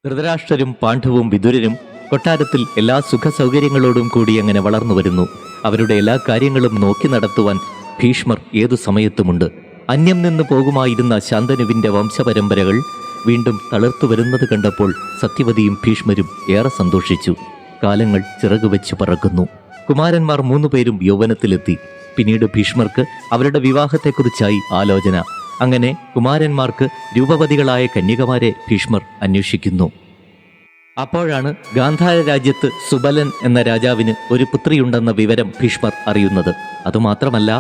ധൃതരാഷ്ട്രരും പാണ്ഡവും വിദുരരും കൊട്ടാരത്തിൽ എല്ലാ സുഖ സൗകര്യങ്ങളോടും കൂടി അങ്ങനെ വളർന്നു വരുന്നു. അവരുടെ എല്ലാ കാര്യങ്ങളും നോക്കി നടത്തുവാൻ ഭീഷ്മർ ഏതു സമയത്തുമുണ്ട്. അന്യം നിന്ന് പോകുമായിരുന്ന ശാന്തനുവിൻ്റെ വംശപരമ്പരകൾ വീണ്ടും തളിർത്തു വരുന്നത് കണ്ടപ്പോൾ സത്യവതിയും ഭീഷ്മരും ഏറെ സന്തോഷിച്ചു. കാലങ്ങൾ ചിറകുവെച്ച് പറക്കുന്നു. കുമാരന്മാർ 3 പേരും യൗവനത്തിലെത്തി. പിന്നീട് ഭീഷ്മർക്ക് അവരുടെ വിവാഹത്തെക്കുറിച്ചായി ആലോചന. അങ്ങനെ കുമാരന്മാർക്ക് രൂപവതികളായ കന്യകമാരെ ഭീഷ്മർ അന്വേഷിക്കുന്നു. അപ്പോഴാണ് ഗാന്ധാര രാജ്യത്ത് സുബലൻ എന്ന രാജാവിന് ഒരു പുത്രിയുണ്ടെന്ന വിവരം ഭീഷ്മർ അറിയുന്നത്. അതുമാത്രമല്ല,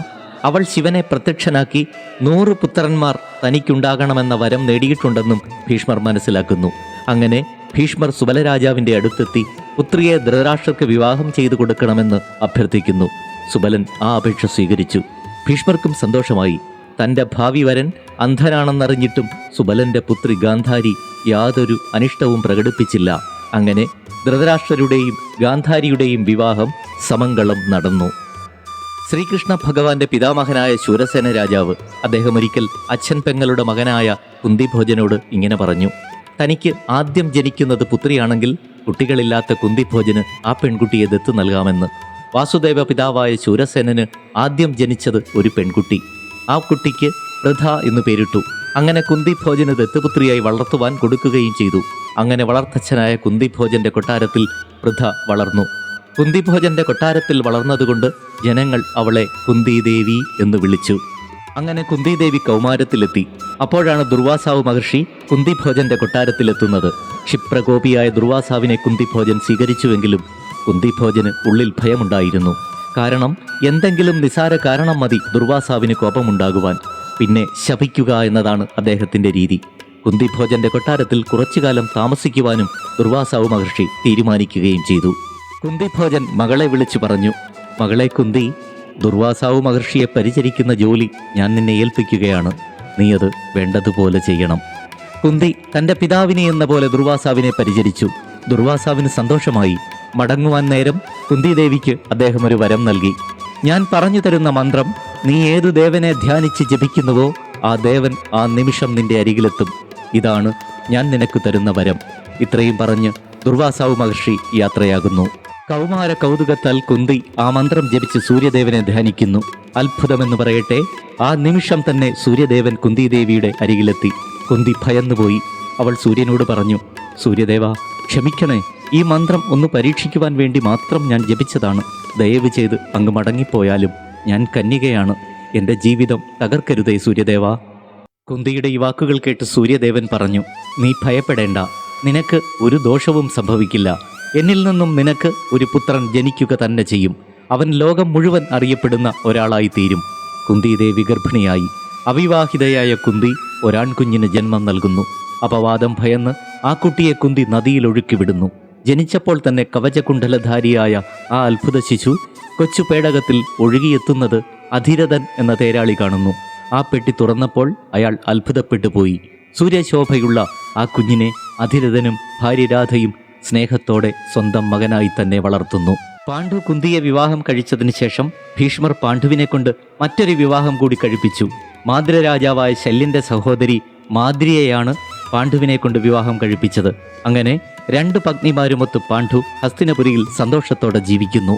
അവൾ ശിവനെ പ്രത്യക്ഷനാക്കി 100 പുത്രന്മാർ തനിക്കുണ്ടാകണമെന്ന വരം നേടിയിട്ടുണ്ടെന്നും ഭീഷ്മർ മനസ്സിലാക്കുന്നു. അങ്ങനെ ഭീഷ്മർ സുബലരാജാവിൻ്റെ അടുത്തെത്തി പുത്രിയെ ധൃതരാഷ്ട്രർക്ക് വിവാഹം ചെയ്തു കൊടുക്കണമെന്ന് അഭ്യർത്ഥിക്കുന്നു. സുബലൻ ആ അപേക്ഷ സ്വീകരിച്ചു. ഭീഷ്മർക്കും സന്തോഷമായി. തൻ്റെ ഭാവി വരൻ അന്ധനാണെന്നറിഞ്ഞിട്ടും സുബലൻ്റെ പുത്രി ഗാന്ധാരി യാതൊരു അനിഷ്ടവും പ്രകടിപ്പിച്ചില്ല. അങ്ങനെ ധൃതരാഷ്ട്രരുടെയും ഗാന്ധാരിയുടെയും വിവാഹം സമംഗളം നടന്നു. ശ്രീകൃഷ്ണ ഭഗവാന്റെ പിതാമഹനായ ശൂരസേന രാജാവ് അദ്ദേഹം ഒരിക്കൽ അച്ഛൻ പെങ്ങളുടെ മകനായ കുന്തിഭോജനോട് ഇങ്ങനെ പറഞ്ഞു: തനിക്ക് ആദ്യം ജനിക്കുന്നത് പുത്രിയാണെങ്കിൽ കുട്ടികളില്ലാത്ത കുന്തിഭോജന് ആ പെൺകുട്ടിയെ ദത്ത് നൽകാമെന്ന്. വാസുദേവ പിതാവായ ശൂരസേനന് ആദ്യം ജനിച്ചത് ഒരു പെൺകുട്ടി. ആ കുട്ടിക്ക് വൃഥ എന്നു പേരിട്ടു. അങ്ങനെ കുന്തിഭോജന് ദത്തുപുത്രിയായി വളർത്തുവാൻ കൊടുക്കുകയും ചെയ്തു. അങ്ങനെ വളർത്തച്ഛനായ കുന്തിഭോജന്റെ കൊട്ടാരത്തിൽ വൃഥ വളർന്നു. കുന്തിഭോജന്റെ കൊട്ടാരത്തിൽ വളർന്നതുകൊണ്ട് ജനങ്ങൾ അവളെ കുന്തിദേവി എന്ന് വിളിച്ചു. അങ്ങനെ കുന്തിദേവി കൗമാരത്തിലെത്തി. അപ്പോഴാണ് ദുർവാസാവ് മഹർഷി കുന്തിഭോജന്റെ കൊട്ടാരത്തിലെത്തുന്നത്. ക്ഷിപ്രകോപിയായ ദുർവാസാവിനെ കുന്തിഭോജൻ സ്വീകരിച്ചുവെങ്കിലും കുന്തിഭോജന് ഉള്ളിൽ ഭയമുണ്ടായിരുന്നു. കാരണം എന്തെങ്കിലും നിസാര കാരണം മതി ദുർവാസാവിന് കോപമുണ്ടാകുവാൻ. പിന്നെ ശപിക്കുക എന്നതാണ് അദ്ദേഹത്തിൻ്റെ രീതി. കുന്തിഭോജന്റെ കൊട്ടാരത്തിൽ കുറച്ചുകാലം താമസിക്കുവാനും ദുർവാസാവ് മഹർഷി തീരുമാനിക്കുകയും ചെയ്തു. കുന്തിഭോജൻ മകളെ വിളിച്ചു പറഞ്ഞു: മകളെ കുന്തി, ദുർവാസാവ് മഹർഷിയെ പരിചരിക്കുന്ന ജോലി ഞാൻ നിന്നെ ഏൽപ്പിക്കുകയാണ്. നീ അത് വേണ്ടതുപോലെ ചെയ്യണം. കുന്തി തൻ്റെ പിതാവിനെ എന്ന പോലെ ദുർവാസാവിനെ പരിചരിച്ചു. ദുർവാസാവിന് സന്തോഷമായി. മടങ്ങുവാൻ നേരം കുന്തിദേവിക്ക് അദ്ദേഹം ഒരു വരം നൽകി. ഞാൻ പറഞ്ഞു തരുന്ന മന്ത്രം നീ ഏതു ദേവനെ ധ്യാനിച്ച് ജപിക്കുന്നുവോ ആ ദേവൻ ആ നിമിഷം നിന്റെ അരികിലെത്തും. ഇതാണ് ഞാൻ നിനക്ക് തരുന്ന വരം. ഇത്രയും പറഞ്ഞ് ദുർവാസാവ് മഹർഷി യാത്രയാകുന്നു. കൗമാര കൗതുകത്താൽ കുന്തി ആ മന്ത്രം ജപിച്ച് സൂര്യദേവനെ ധ്യാനിക്കുന്നു. അത്ഭുതമെന്ന് പറയട്ടെ, ആ നിമിഷം തന്നെ സൂര്യദേവൻ കുന്തിദേവിയുടെ അരികിലെത്തി. കുന്തി ഭയന്നുപോയി. അവൾ സൂര്യനോട് പറഞ്ഞു: സൂര്യദേവ, ക്ഷമിക്കണേ, ഈ മന്ത്രം ഒന്ന് പരീക്ഷിക്കുവാൻ വേണ്ടി മാത്രം ഞാൻ ജപിച്ചതാണ്. ദയവ് ചെയ്ത് അങ്ങ് മടങ്ങിപ്പോയാലും. ഞാൻ കന്യകയാണ്. എൻ്റെ ജീവിതം തകർക്കരുതേ സൂര്യദേവ. കുന്തിയുടെ ഈ വാക്കുകൾ കേട്ട് സൂര്യദേവൻ പറഞ്ഞു: നീ ഭയപ്പെടേണ്ട. നിനക്ക് ഒരു ദോഷവും സംഭവിക്കില്ല. എന്നിൽ നിന്നും നിനക്ക് ഒരു പുത്രൻ ജനിക്കുക തന്നെ ചെയ്യും. അവൻ ലോകം മുഴുവൻ അറിയപ്പെടുന്ന ഒരാളായി തീരും. കുന്തിദേവി ഗർഭിണിയായി. അവിവാഹിതയായ കുന്തി ഒരാൺകുഞ്ഞിന് ജന്മം നൽകുന്നു. അപവാദം ഭയന്ന് ആ കുട്ടിയെ കുന്തി നദിയിൽ ഒഴുക്കിവിടുന്നു. ജനിച്ചപ്പോൾ തന്നെ കവചകുണ്ഡലധാരിയായ ആ അത്ഭുത ശിശു കൊച്ചു പേടകത്തിൽ ഒഴുകിയെത്തുന്നത് അധിരഥൻ എന്ന തേരാളി കാണുന്നു. ആ പെട്ടി തുറന്നപ്പോൾ അയാൾ അത്ഭുതപ്പെട്ടു പോയി. സൂര്യശോഭയുള്ള ആ കുഞ്ഞിനെ അധിരഥനും ഭാര്യ രാധയും സ്നേഹത്തോടെ സ്വന്തം മകനായി തന്നെ വളർത്തുന്നു. പാണ്ഡു കുന്തിയെ വിവാഹം കഴിച്ചതിന് ശേഷം ഭീഷ്മർ പാണ്ഡുവിനെ കൊണ്ട് മറ്റൊരു വിവാഹം കൂടി കഴിപ്പിച്ചു. മാദ്ര രാജാവായ ശല്യന്റെ സഹോദരി മാദ്രിയെയാണ് പാണ്ഡുവിനെ കൊണ്ട് വിവാഹം കഴിപ്പിച്ചത്. അങ്ങനെ 2 പത്നിമാരുമൊത്ത് പാണ്ഡു ഹസ്തിനപുരിയിൽ സന്തോഷത്തോടെ ജീവിക്കുന്നു.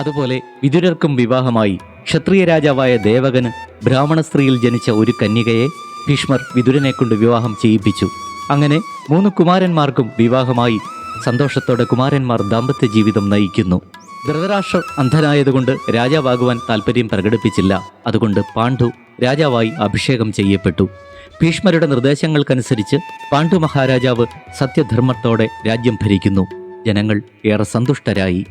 അതുപോലെ വിദുരർക്കും വിവാഹമായി. ക്ഷത്രിയ രാജാവായ ദേവകന് ബ്രാഹ്മണ സ്ത്രീയിൽ ജനിച്ച ഒരു കന്യകയെ ഭീഷ്മർ വിദുരനെ കൊണ്ട് വിവാഹം ചെയ്യിപ്പിച്ചു. അങ്ങനെ 3 കുമാരന്മാർക്കും വിവാഹമായി. സന്തോഷത്തോടെ കുമാരന്മാർ ദാമ്പത്യ ജീവിതം നയിക്കുന്നു. ധൃതരാഷ്ട്രർ അന്ധനായതുകൊണ്ട് രാജാവാകുവാൻ താല്പര്യം പ്രകടിപ്പിച്ചില്ല. അതുകൊണ്ട് പാണ്ഡു രാജാവായി അഭിഷേകം ചെയ്യപ്പെട്ടു. ഭീഷ്മരുടെ നിർദ്ദേശങ്ങൾക്കനുസരിച്ച് പാണ്ഡു മഹാരാജാവ് സത്യധർമ്മത്തോടെ രാജ്യം ഭരിക്കുന്നു. ജനങ്ങൾ ഏറെ സന്തുഷ്ടരായി.